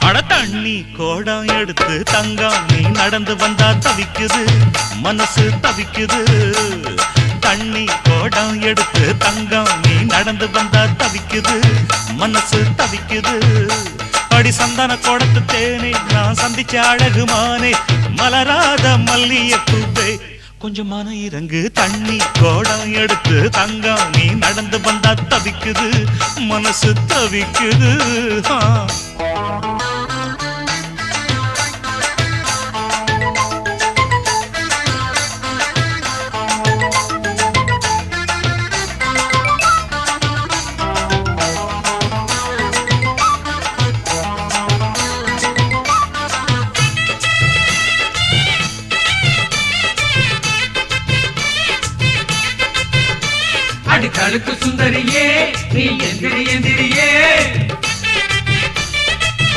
அட தண்ணி கோடம் எடுத்து தங்கம் நீ நடந்து வந்தா தவிக்குது மனசு தவிக்குது. தண்ணி கோடம் எடுத்து தங்கம் நீ நடந்து வந்தா தவிக்குது மனசு தவிக்குது. அடி சந்தன கோடத்து தேனே நான் சந்திச்ச அழகுமானே மலராத மல்லிய பூவே கொஞ்சம் மன இறங்கு. தண்ணி கோடம் எடுத்து தங்கம் நீ நடந்து வந்தா தவிக்குது மனசு தவிக்குது.